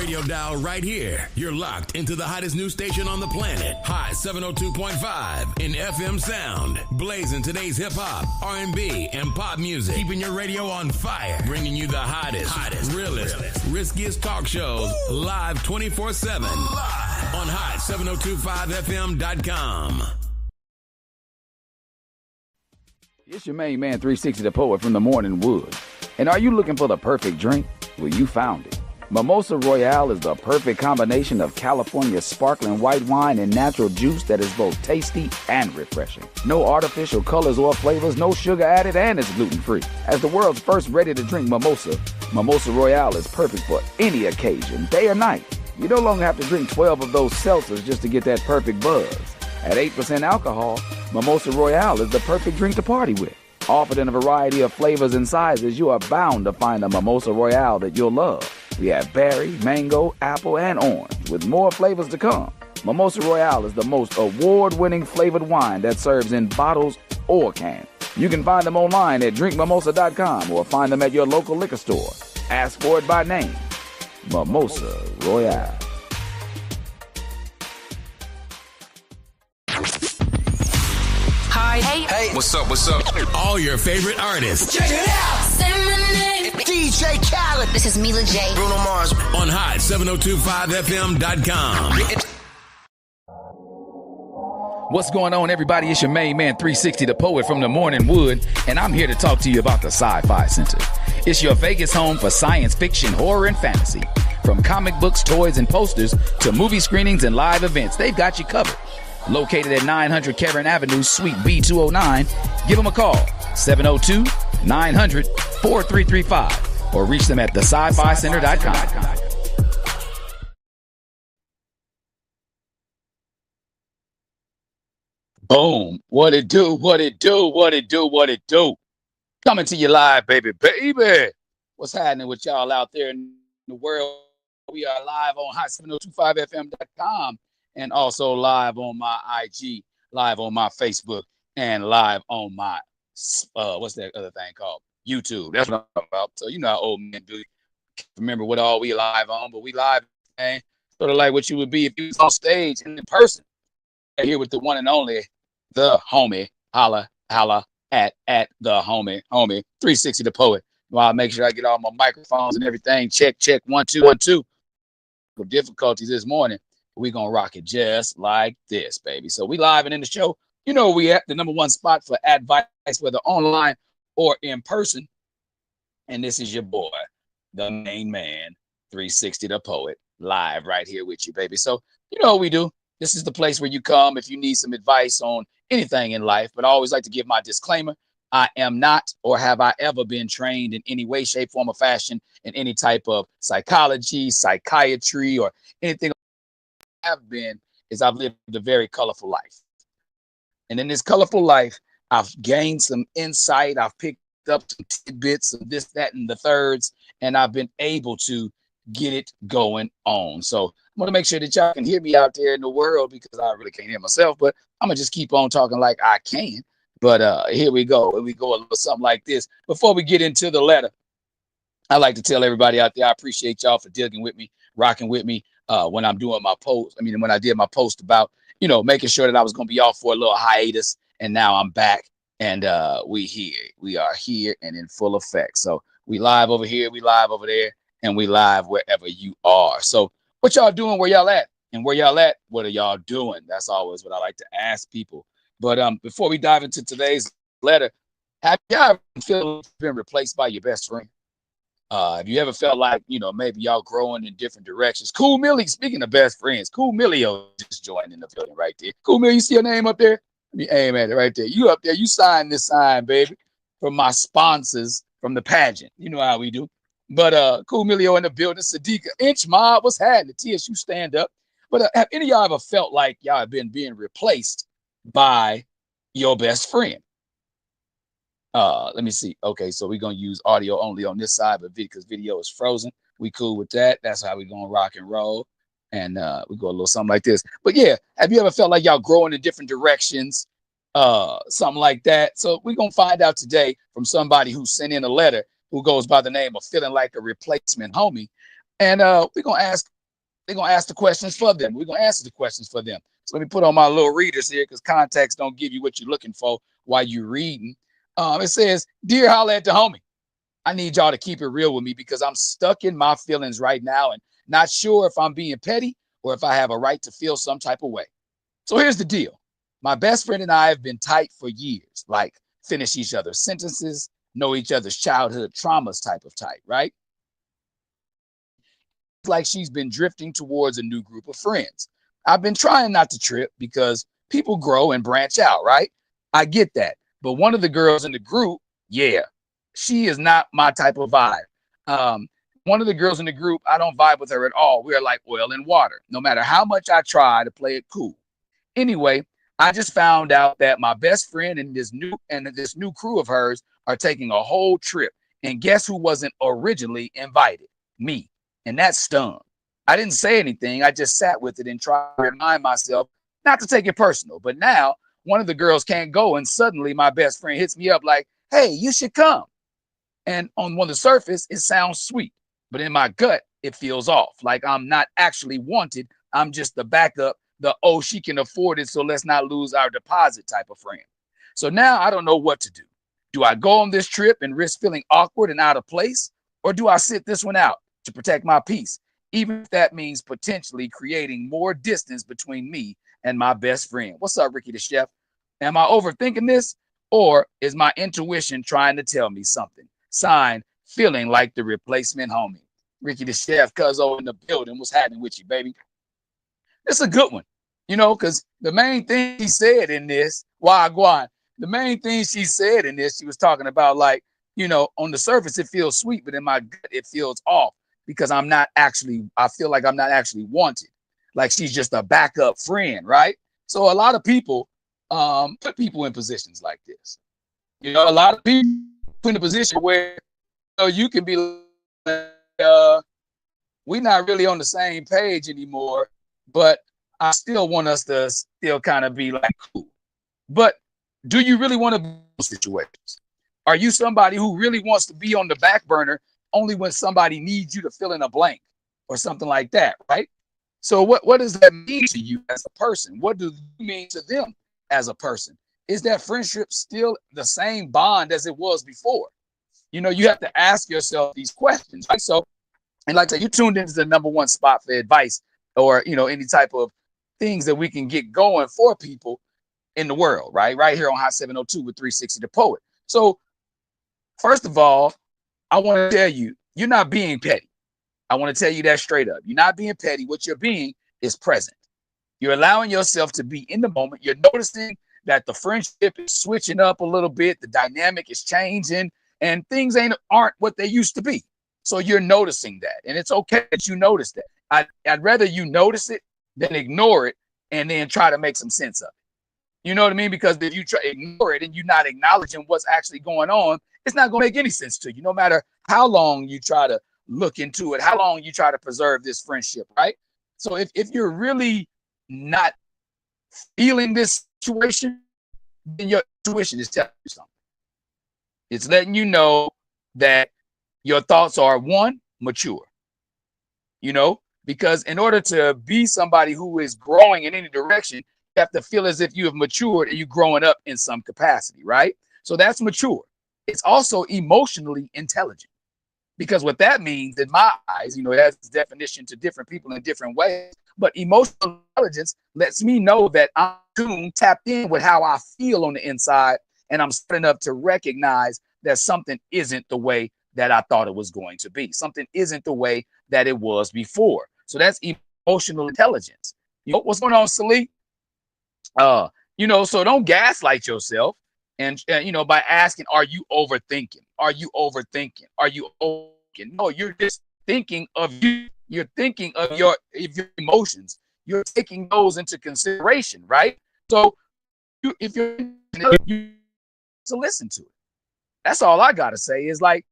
radio dial right here. You're locked into the hottest news station on the planet. High 702.5 in FM sound. Blazing today's hip-hop, R&B, and pop music. Keeping your radio on fire. Bringing you the hottest, realest, riskiest talk shows live 24/7. Live on high7025fm.com. It's your main man, 360 the Poet from the Morning Wood. And are you looking for the perfect drink? Well, you found it. Mimosa Royale is the perfect combination of California sparkling white wine and natural juice that is both tasty and refreshing. No artificial colors or flavors, no sugar added, and it's gluten-free. As the world's first ready-to-drink mimosa, Mimosa Royale is perfect for any occasion, day or night. You no longer have to drink 12 of those seltzers just to get that perfect buzz. At 8% alcohol, Mimosa Royale is the perfect drink to party with. Offered in a variety of flavors and sizes, you are bound to find a Mimosa Royale that you'll love. We have berry, mango, apple, and orange, with more flavors to come. Mimosa Royale is the most award-winning flavored wine that serves in bottles or cans. You can find them online at drinkmimosa.com or find them at your local liquor store. Ask for it by name. Mimosa Royale. Hi. Hey. What's up? All your favorite artists. Check it out. Say my name. DJ Khaled. This is Mila J. Bruno Mars. On high 7025fm.com. What's going on, everybody? It's your main man, 360 the Poet from the Morning Wood, and I'm here to talk to you about the Sci-Fi Center. It's your Vegas home for science fiction, horror, and fantasy. From comic books, toys, and posters to movie screenings and live events, they've got you covered. Located at 900 Karen Avenue, Suite B209, give them a call, 702-900-4335, or reach them at thescificenter.com. Boom. What it do? Coming to you live, baby. What's happening with y'all out there in the world? We are live on hot7025fm.com. And also live on my IG, live on my Facebook, and live on my, what's that other thing called? YouTube. That's what I'm about. So you know how old men do. Remember what all we live on, but we live, man. Sort of like what you would be if you was on stage and in person. Here with the one and only, the homie, Holla at the homie, 360 the Poet. Well, I'll make sure I get all my microphones and everything. Check, 1 2 1 2. With difficulties this morning. We're going to rock it just like this, baby. So we live and in the show. You know we at the #1 spot for advice, whether online or in person. And this is your boy, the main man, 360 the Poet, live right here with you, baby. So you know what we do. This is the place where you come if you need some advice on anything in life. But I always like to give my disclaimer. I am not or have I ever been trained in any way, shape, form, or fashion in any type of psychology, psychiatry, or anything. Have been is I've lived a very colorful life, and in this colorful life I've gained some insight. I've picked up some tidbits of this, that, and the thirds, and I've been able to get it going on. So I'm going to make sure that y'all can hear me out there in the world, because I really can't hear myself, but I'm gonna just keep on talking like I can. But here we go. We go a little something like this. Before we get into the letter, I like to tell everybody out there, I appreciate y'all for digging with me, rocking with me. When I'm doing my post, when I did my post about, making sure that I was going to be off for a little hiatus, and now I'm back, and we are here and in full effect. So we live over here, we live over there, and we live wherever you are. So what y'all doing? Where y'all at? And where y'all at? What are y'all doing? That's always what I like to ask people. But before we dive into today's letter, have y'all ever feel been replaced by your best friend? Have you ever felt like, maybe y'all growing in different directions? Cool Millie, speaking of best friends, Cool Millio just joined in the building right there. Cool Millie, you see your name up there? Let me aim at it right there. You up there, you signed this sign, baby, from my sponsors from the pageant. You know how we do. But Cool Millio in the building, Sadiqa, Inch Mob, what's happening? TSU stand up. But have any of y'all ever felt like y'all have been being replaced by your best friend? Let me see. Okay, so we're gonna use audio only on this side, but because video is frozen, we cool with that. That's how we're gonna rock and roll. And we go a little something like this. But yeah, have you ever felt like y'all growing in different directions? Something like that. So we're gonna find out today from somebody who sent in a letter who goes by the name of Feeling Like a Replacement Homie. And we're gonna ask They're going to ask the questions for them. We're going to answer the questions for them. So let me put on my little readers here because context don't give you what you're looking for while you're reading. It says, Dear Holla at the Homie, I need y'all to keep it real with me because I'm stuck in my feelings right now and not sure if I'm being petty or if I have a right to feel some type of way. So here's the deal. My best friend and I have been tight for years, like finish each other's sentences, know each other's childhood traumas type of tight, right? It's like she's been drifting towards a new group of friends. I've been trying not to trip because people grow and branch out, right? I get that. But one of the girls in the group, yeah, she is not my type of vibe. One of the girls in the group, I don't vibe with her at all. We are like oil and water, no matter how much I try to play it cool. Anyway, I just found out that my best friend and this new crew of hers are taking a whole trip. And guess who wasn't originally invited? Me. And that stung. I didn't say anything. I just sat with it and tried to remind myself not to take it personal. But now one of the girls can't go, and suddenly my best friend hits me up like, hey, you should come. And on the surface, it sounds sweet. But in my gut, it feels off. Like I'm not actually wanted. I'm just the backup, oh, she can afford it, so let's not lose our deposit type of friend. So now I don't know what to do. Do I go on this trip and risk feeling awkward and out of place? Or do I sit this one out to protect my peace, even if that means potentially creating more distance between me and my best friend? What's up, Ricky the Chef? Am I overthinking this? Or is my intuition trying to tell me something? Signed, feeling like the replacement homie. Ricky the Chef, Cuzzo in the building. What's happening with you, baby? It's a good one, because the main thing he said in this, Wagwan, the main thing she said in this, she was talking about like, on the surface, it feels sweet, but in my gut, it feels off because I feel like I'm not actually wanted. Like she's just a backup friend, right? So a lot of people put people in positions like this. A lot of people put in a position where you can be we're not really on the same page anymore, but I still want us to still kind of be like cool. But do you really want to be in those situations? Are you somebody who really wants to be on the back burner only when somebody needs you to fill in a blank or something like that, right? So what does that mean to you as a person? What do you mean to them as a person? Is that friendship still the same bond as it was before? You have to ask yourself these questions, right? So, and like I said, you tuned into the number one spot for advice or, any type of things that we can get going for people in the world, right? Right here on Hot 702 with 360 the Poet. So, first of all, I want to tell you, you're not being petty. I want to tell you that straight up. You're not being petty. What you're being is present. You're allowing yourself to be in the moment. You're noticing that the friendship is switching up a little bit. The dynamic is changing and things aren't what they used to be. So you're noticing that. And it's okay that you notice that. I'd rather you notice it than ignore it and then try to make some sense of it. You know what I mean? Because if you try to ignore it and you're not acknowledging what's actually going on, it's not going to make any sense to you, no matter how long you try to look into it, how long you try to preserve this friendship, right? So if you're really not feeling this situation, then your intuition is telling you something. It's letting you know that your thoughts are, one, mature, because in order to be somebody who is growing in any direction, you have to feel as if you have matured and you're growing up in some capacity, right? So that's mature. It's also emotionally intelligent, because what that means in my eyes, it has its definition to different people in different ways, but emotional intelligence lets me know that I'm tapped in with how I feel on the inside, and I'm starting up to recognize that something isn't the way that I thought it was going to be. Something isn't the way that it was before. So that's emotional intelligence. What's going on, Salik? So don't gaslight yourself. And, by asking, are you overthinking? Are you overthinking? Are you overthinking? No, you're just thinking of you. You're thinking of your emotions. You're taking those into consideration, right? So if you're to listen to it. That's all I got to say is like,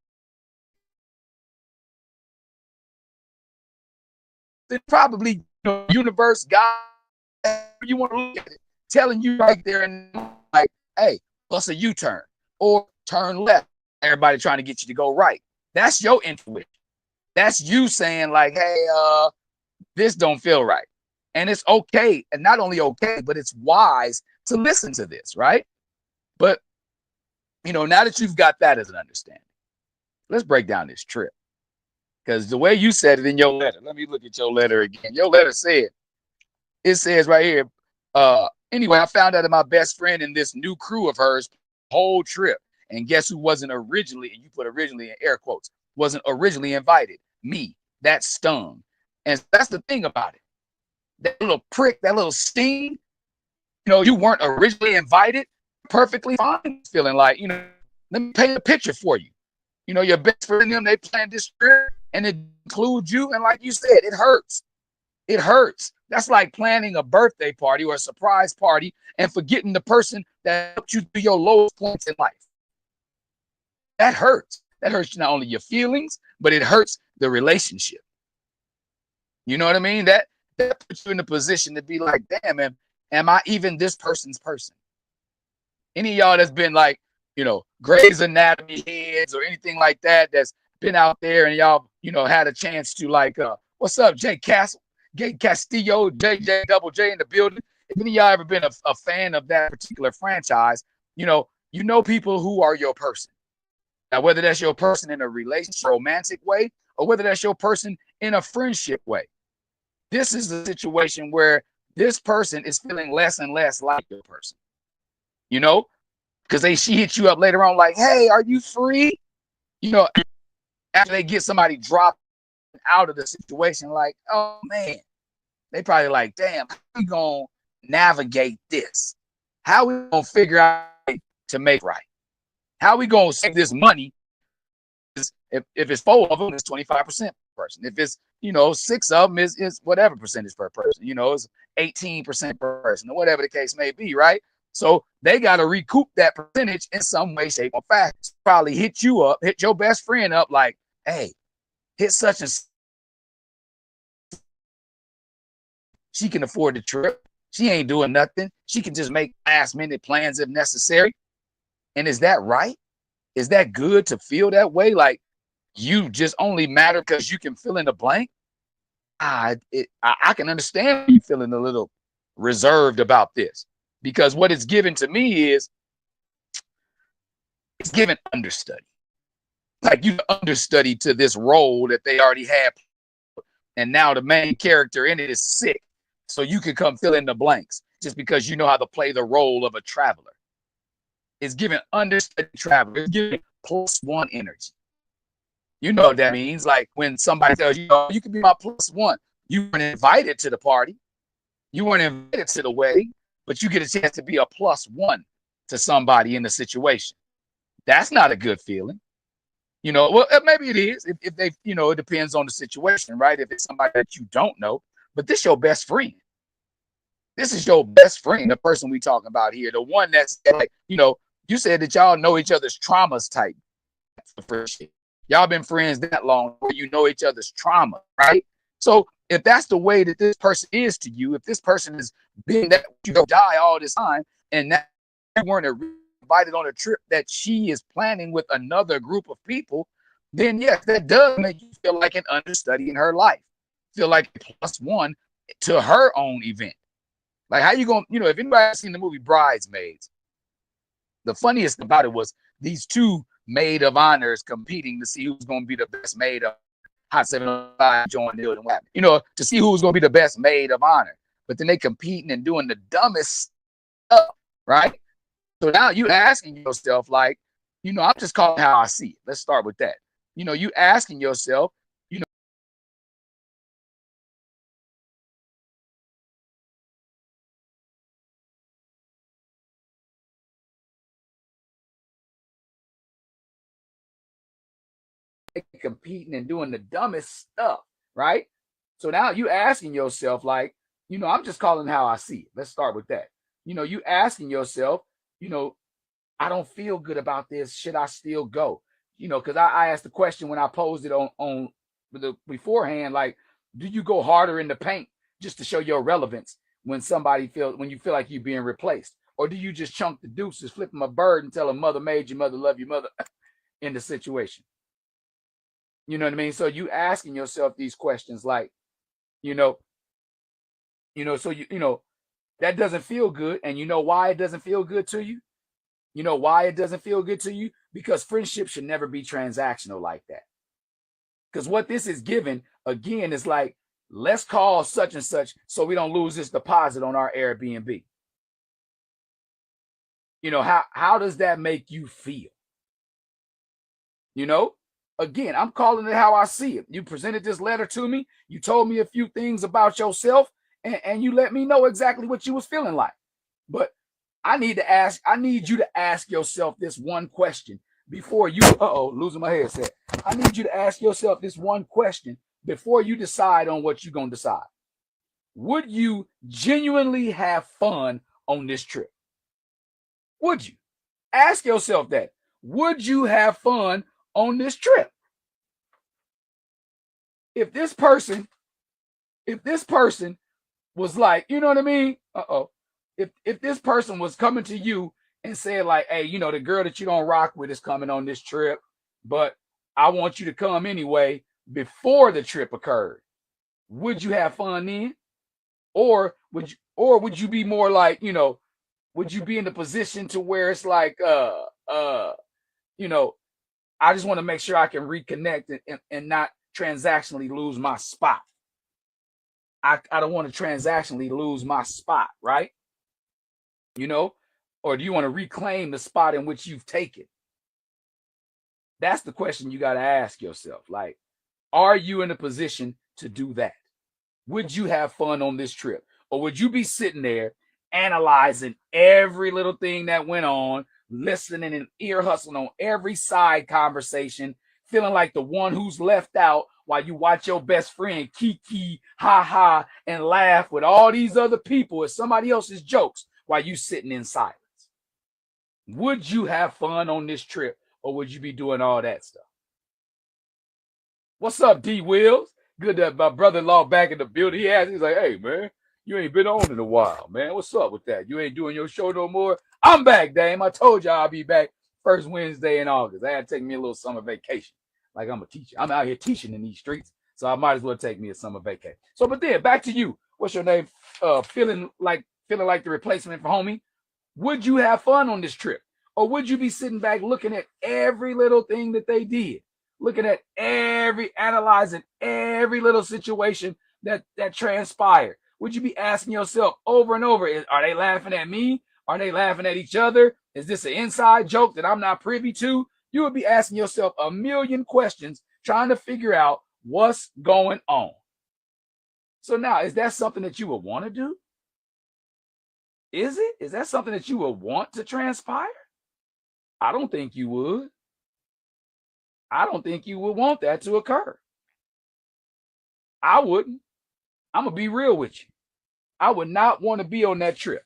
probably universe, God, you want to look at it, telling you right there and like, hey, bust a U-turn or turn left. Everybody trying to get you to go right. That's your intuition. That's you saying like, hey, this don't feel right. And it's okay, and not only okay, but it's wise to listen to this, right? But, now that you've got that as an understanding, let's break down this trip. Because the way you said it in your letter, let me look at your letter again. Your letter it says right here, anyway, I found out that my best friend and this new crew of hers whole trip. And guess who wasn't originally, and you put originally in air quotes, wasn't originally invited? Me. That stung. And that's the thing about it. That little prick, that little sting, you weren't originally invited, perfectly fine. Feeling like, let me paint a picture for you. Your best friend and them, they planned this trip and it includes you. And like you said, it hurts. It hurts. That's like planning a birthday party or a surprise party and forgetting the person that helped you through your lowest points in life. That hurts. That hurts not only your feelings, but it hurts the relationship. You know what I mean? That puts you in a position to be like, damn, man, am I even this person's person? Any of y'all that's been like, Grey's Anatomy heads or anything like that, that's been out there and y'all, had a chance to like, what's up, Jay Castillo, JJ Double J in the building. If any of y'all ever been a fan of that particular franchise, you know people who are your person. Now, whether that's your person in a relationship, romantic way, or whether that's your person in a friendship way. This is a situation where this person is feeling less and less like your person. Because she hit you up later on like, hey, are you free? After they get somebody dropped out of the situation, like, oh man, they probably like, damn, how we gonna navigate this? How we gonna figure out to make right? How we gonna save this money? If it's 4 of them, it's 25% per person. If it's 6 of them, is whatever percentage per person. It's 18% per person, or whatever the case may be, right? So they got to recoup that percentage in some way, shape, or fashion. Probably hit your best friend up like, hey, hit such and she can afford the trip. She ain't doing nothing. She can just make last minute plans if necessary. And is that right? Is that good to feel that way? Like you just only matter because you can fill in the blank? I can understand you feeling a little reserved about this. Because what it's given to me is it's given understudy. Like you understudy to this role that they already had. And now the main character in it is sick. So you can come fill in the blanks just because you know how to play the role of a traveler. It's given understudy traveler. It's given +1 energy. You know what that means? Like when somebody tells you, you can be my +1. You weren't invited to the party. You weren't invited to the wedding. But you get a chance to be a +1 to somebody in the situation. That's not a good feeling. Well, maybe it is if they, it depends on the situation, right? If it's somebody that you don't know, but this is your best friend. This is your best friend, the person we talking about here, the one that's like, you said that y'all know each other's traumas type. Y'all been friends that long where you know each other's trauma, right? So if that's the way that this person is to you, if this person has been that you die all this time, and that you weren't invited on a trip that she is planning with another group of people, then yes, that does make you feel like an understudy in her life. Feel like +1 to her own event. Like how you gonna, if anybody's seen the movie Bridesmaids, the funniest about it was these two maid of honors competing to see who's gonna be the best maid of Hot 705 joined Hill and Wapping, to see who's gonna be the best maid of honor. But then they competing and doing the dumbest stuff, right? So now you asking yourself, like, I'm just calling how I see it. Let's start with that. You asking yourself, competing and doing the dumbest stuff, right? So now you asking yourself, like, I'm just calling how I see it. Let's start with that. You asking yourself, I don't feel good about this. Should I still go? Because I asked the question when I posed it on the beforehand, like, do you go harder in the paint just to show your relevance when you feel like you're being replaced? Or do you just chunk the deuces, flip them a bird and tell them mother made you, mother love you, mother in the situation? You know what I mean? So you asking yourself these questions like, You know, so that doesn't feel good. And you know why it doesn't feel good to you? You know why it doesn't feel good to you? Because friendship should never be transactional like that. Because what this is given, again, is like, let's call such and such so we don't lose this deposit on our Airbnb. How does that make you feel? Again, I'm calling it how I see it. You presented this letter to me. You told me a few things about yourself, and you let me know exactly what you was feeling like. But I need you to ask yourself this one question before you, losing my headset. I need you to ask yourself this one question before you decide on what you're going to decide. Would you genuinely have fun on this trip? Would you? Ask yourself that. Would you have fun on this trip? If this person was like, you know what I mean? If this person was coming to you and said like, hey, the girl that you don't rock with is coming on this trip, but I want you to come anyway before the trip occurred, would you have fun then? Or would you be more like, would you be in the position to where it's like, I just want to make sure I can reconnect and not transactionally lose my spot. I don't want to transactionally lose my spot, right? Or do you want to reclaim the spot in which you've taken? That's the question you got to ask yourself. Like, are you in a position to do that? Would you have fun on this trip? Or would you be sitting there analyzing every little thing that went on, listening and ear hustling on every side conversation, feeling like the one who's left out while you watch your best friend kiki, ha ha, and laugh with all these other people at somebody else's jokes while you sitting in silence? Would you have fun on this trip, or would you be doing all that stuff? What's up, D Wills? Good that my brother-in-law back in the building. He's like, hey, man, you ain't been on in a while, man. What's up with that? You ain't doing your show no more? I'm back, Dame. I told y'all I'll be back first Wednesday in August. I had to take me a little summer vacation. Like I'm a teacher. I'm out here teaching in these streets, so I might as well take me a summer vacation. So, but then back to you. What's your name? Feeling like the replacement for homie? Would you have fun on this trip? Or would you be sitting back looking at every little thing that they did? Analyzing every little situation that transpired? Would you be asking yourself over and over, are they laughing at me? Are they laughing at each other? Is this an inside joke that I'm not privy to? You would be asking yourself a million questions trying to figure out what's going on. So now, is that something that you would want to do? Is it? Is that something that you would want to transpire? I don't think you would. I don't think you would want that to occur. I wouldn't. I'm going to be real with you. I would not want to be on that trip.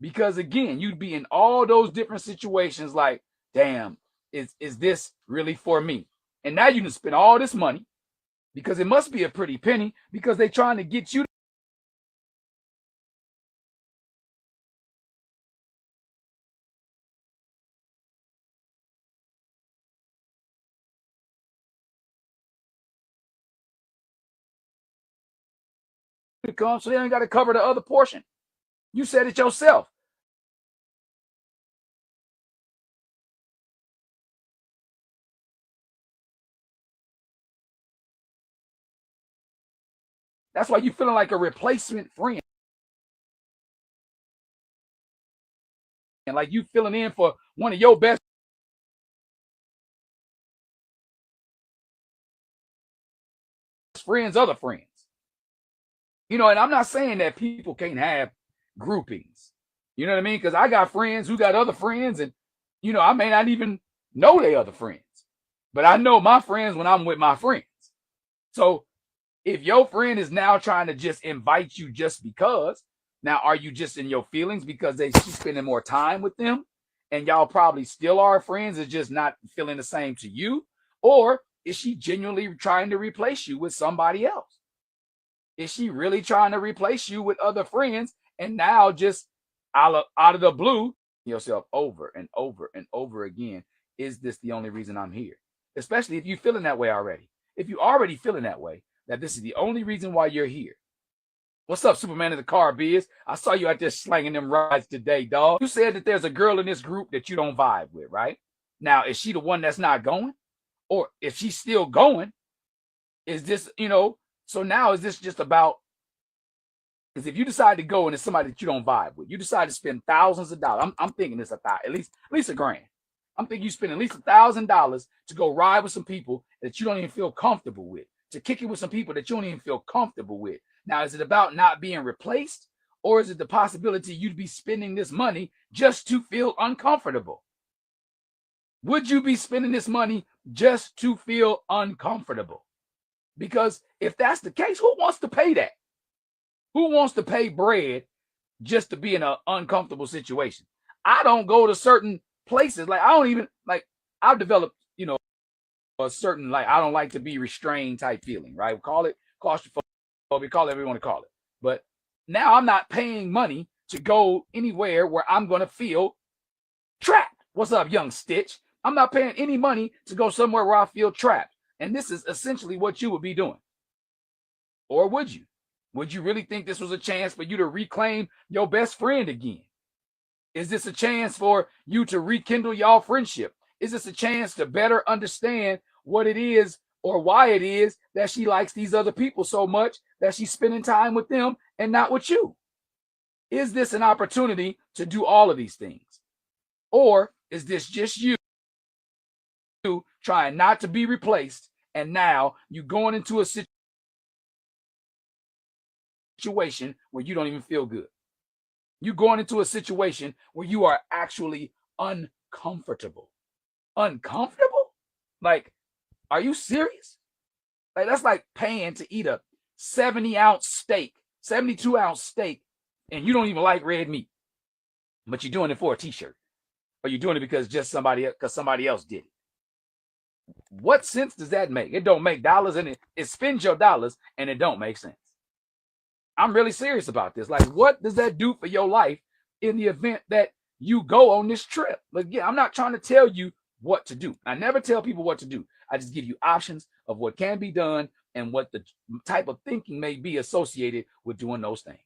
Because again, you'd be in all those different situations like, damn, is this really for me? And now you can spend all this money because it must be a pretty penny because they're trying to get you to come, so they ain't got to cover the other portion. You said it yourself. That's why you feeling like a replacement friend. And like you filling in for one of your best friends, other friends. And I'm not saying that people can't have groupings. You know what I mean? Because I got friends who got other friends, and I may not even know they other friends. But I know my friends when I'm with my friends. So if your friend is now trying to just invite you just because, now are you just in your feelings because she's spending more time with them and y'all probably still are friends, it's just not feeling the same to you? Or is she genuinely trying to replace you with somebody else? Is she really trying to replace you with other friends and now just out of the blue yourself over and over and over again, is this the only reason I'm here? Especially if you're feeling that way already. If you're already feeling that way, that this is the only reason why you're here. What's up, Superman in the car, Biz? I saw you out there slanging them rides today, dog. You said that there's a girl in this group that you don't vibe with, right? Now, is she the one that's not going? Or if she's still going, is this, so now is this just about, because if you decide to go and it's somebody that you don't vibe with, you decide to spend thousands of dollars. I'm thinking it's at least $1,000. I'm thinking you spend at least $1,000 to go ride with some people that you don't even feel comfortable with, to kick it with some people that you don't even feel comfortable with. Now, is it about not being replaced, or is it the possibility you'd be spending this money just to feel uncomfortable? Would you be spending this money just to feel uncomfortable? Because if that's the case, who wants to pay that? Who wants to pay bread just to be in an uncomfortable situation? I don't go to certain places. Like, I don't even, like, I've developed, a certain, like, I don't like to be restrained type feeling, right? We call it claustrophobia. We call it whatever we want to call it. But now I'm not paying money to go anywhere where I'm going to feel trapped. What's up, young Stitch? I'm not paying any money to go somewhere where I feel trapped. And this is essentially what you would be doing. Or would you? Would you really think this was a chance for you to reclaim your best friend again? Is this a chance for you to rekindle y'all friendship? Is this a chance to better understand what it is or why it is that she likes these other people so much that she's spending time with them and not with you? Is this an opportunity to do all of these things? Or is this just you trying not to be replaced, and now you're going into a situation where you don't even feel good? You're going into a situation where you are actually uncomfortable. Uncomfortable? Like, are you serious? Like, that's like paying to eat a 70-ounce steak, 72-ounce steak, and you don't even like red meat, but you're doing it for a t-shirt, or you're doing it because somebody else did it. What sense does that make? It don't make dollars, and it spends your dollars, and it don't make sense. I'm really serious about this. Like, what does that do for your life in the event that you go on this trip? Like, yeah, I'm not trying to tell you what to do. I never tell people what to do. I just give you options of what can be done and what the type of thinking may be associated with doing those things.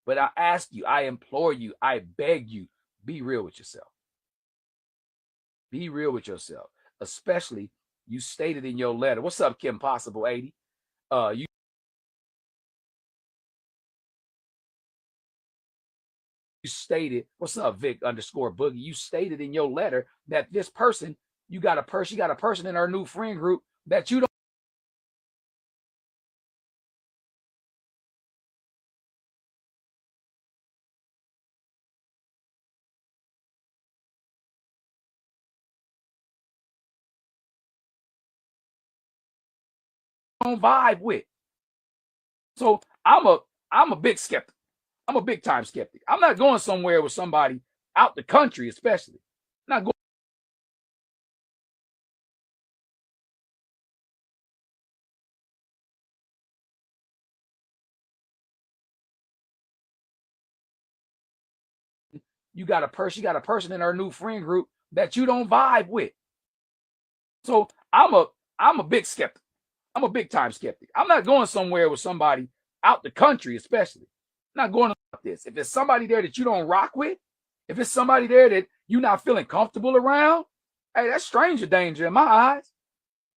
But I ask you, I implore you, I beg you, be real with yourself. Be real with yourself. Especially, you stated in your letter. What's up, Kim Possible 80? You stated, what's up, Vic _Boogie? You stated in your letter that this person, you got a person in our new friend group that you don't vibe with. So I'm a big skeptic. I'm a big time skeptic. I'm not going somewhere with somebody out the country, especially. I'm not going. You got a person in our new friend group that you don't vibe with. So I'm a big skeptic. I'm a big time skeptic. I'm not going somewhere with somebody out the country, especially. I'm not going about this. If there's somebody there that you don't rock with, if it's somebody there that you're not feeling comfortable around, hey, that's stranger danger in my eyes.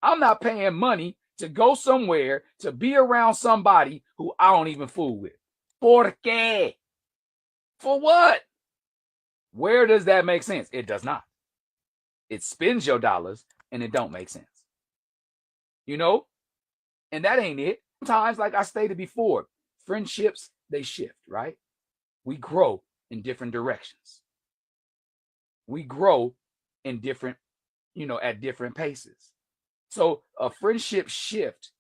I'm not paying money to go somewhere to be around somebody who I don't even fool with. ¿Por qué? For what? Where does that make sense? It does not. It spends your dollars and it don't make sense. And that ain't it. Sometimes, like I stated before, friendships, they shift, right? We grow in different directions. We grow in different, at different paces. So a friendship shift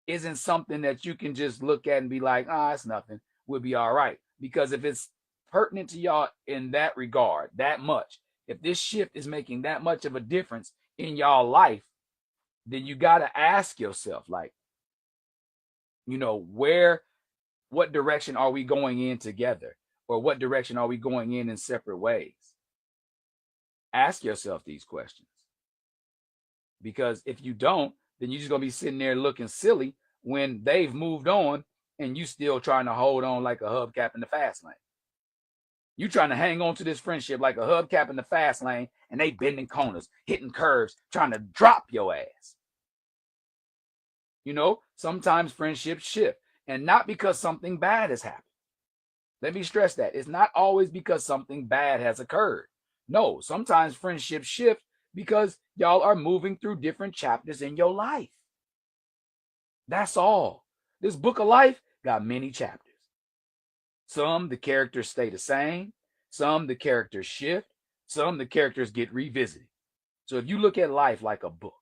isn't something that you can just look at and be like, it's nothing. We'll be all right. Because if it's pertinent to y'all in that regard, that much, if this shift is making that much of a difference in y'all life, then you got to ask yourself, like, what direction are we going in together? Or what direction are we going in separate ways? Ask yourself these questions. Because if you don't, then you're just gonna be sitting there looking silly when they've moved on and you still trying to hold on like a hubcap in the fast lane. You trying to hang on to this friendship like a hubcap in the fast lane, and they bending corners, hitting curves, trying to drop your ass. You know, sometimes friendships shift, and not because something bad has happened. Let me stress that. It's not always because something bad has occurred. No, sometimes friendships shift because y'all are moving through different chapters in your life. That's all. This book of life got many chapters. Some the characters stay the same, some the characters shift, some the characters get revisited. So if you look at life like a book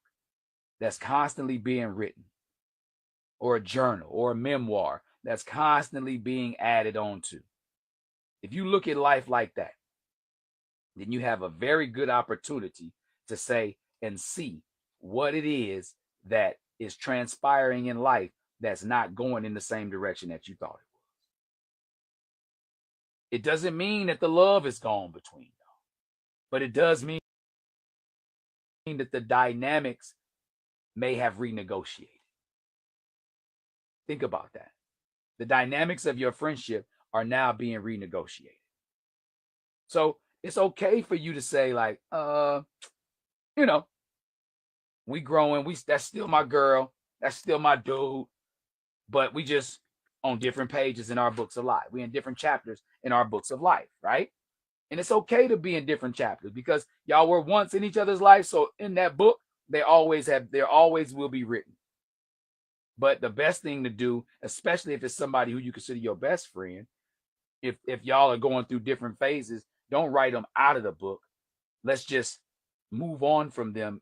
that's constantly being written, or a journal or a memoir that's constantly being added on to, if you look at life like that, then you have a very good opportunity to say and see what it is that is transpiring in life that's not going in the same direction that you thought it was. It doesn't mean that the love is gone between y'all, but it does mean that the dynamics may have renegotiated. Think about that. The dynamics of your friendship are now being renegotiated. So it's okay for you to say, like, you know, we growing, that's still my girl, that's still my dude, but we just on different pages in our books of life. We in different chapters in our books of life, right? And it's okay to be in different chapters because y'all were once in each other's life. So in that book, there always will be written. But the best thing to do, especially if it's somebody who you consider your best friend, if y'all are going through different phases, don't write them out of the book. Let's just move on from them.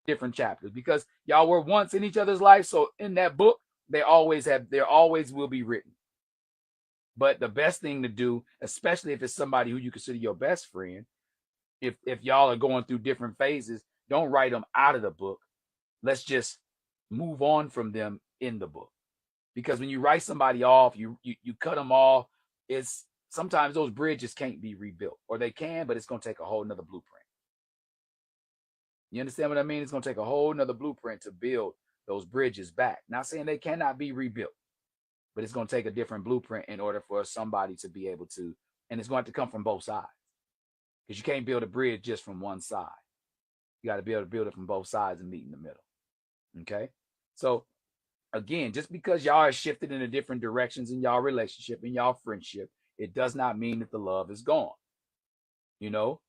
Different chapters because y'all were once in each other's life. So in that book, there always will be written. But the best thing to do, especially if it's somebody who you consider your best friend, if y'all are going through different phases, don't write them out of the book. Let's just move on from them in the book. Because when you write somebody off, you cut them off. It's sometimes those bridges can't be rebuilt, or they can, but it's going to take a whole nother blueprint. You understand what I mean? It's going to take a whole nother blueprint to build those bridges back. Not saying they cannot be rebuilt, but it's going to take a different blueprint in order for somebody to be able to, and it's going to come from both sides. Because you can't build a bridge just from one side. You got to be able to build it from both sides and meet in the middle. Okay? So again, just because y'all are shifted into different directions in y'all relationship, in y'all friendship, it does not mean that the love is gone. You know?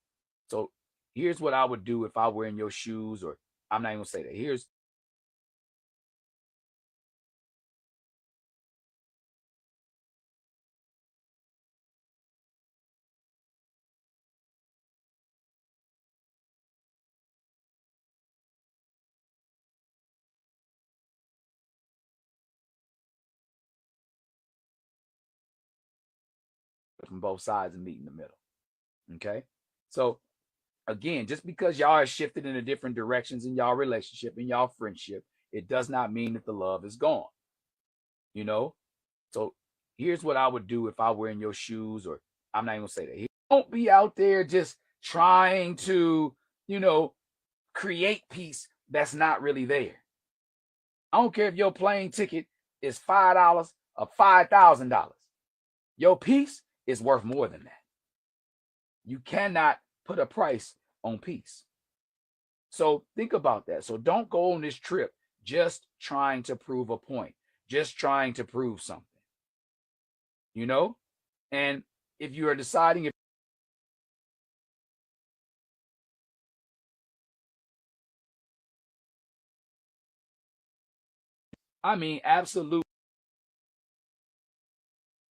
So here's what I would do if I were in your shoes, or I'm not even gonna say that. Here's from both sides and meet in the middle. Okay? So again, just because y'all are shifted into different directions in y'all relationship, in y'all friendship, it does not mean that the love is gone. You know? So here's what I would do if I were in your shoes, or I'm not even gonna say that. Don't be out there just trying to, create peace that's not really there. I don't care if your plane ticket is $5 or $5,000. Your peace is worth more than that. You cannot put a price on peace. So think about that. So don't go on this trip just trying to prove a point, just trying to prove something. And if you are deciding if absolutely